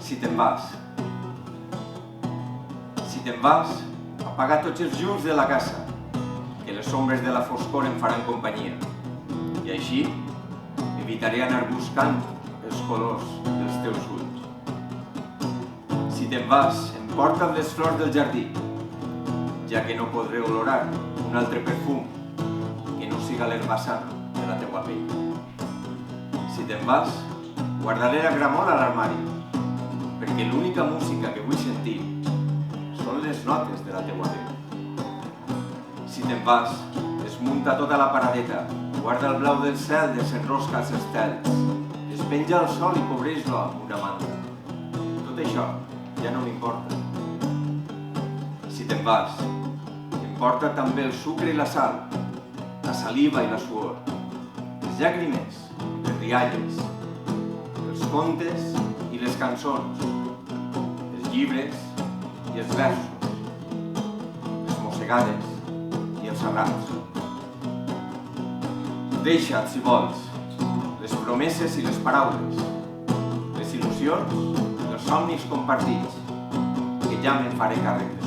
Si te'n vas. Si te'n vas, apaga tots els llums de la casa, que les ombres de la foscor em faran companyia. I així evitaré anar buscant els colors dels teus ulls. Si te'n vas, emporta't les flors del jardí, ja que no podré olorar un altre perfum que no siga l'herbassana de la teua pell. Si te'n vas, guardaré la gramola a l'armari, perquè l'única música que vull sentir són les notes de la teua veu. Si te'n vas, desmunta tota la paradeta, guarda el blau del cel, desenrosca els estels, despenja el sol i cobreix-lo amb una manta. Tot això ja no m'importa. Si te'n vas, t'importa també el sucre i la sal, la saliva i la suor, les llàgrimes, les rialles, els contes i les cançons, els llibres i els versos, les mossegades i els abraços. Deixa't, si vols, les promeses i les paraules, les il·lusions i els somnis compartits, que ja me'n faré càrrec.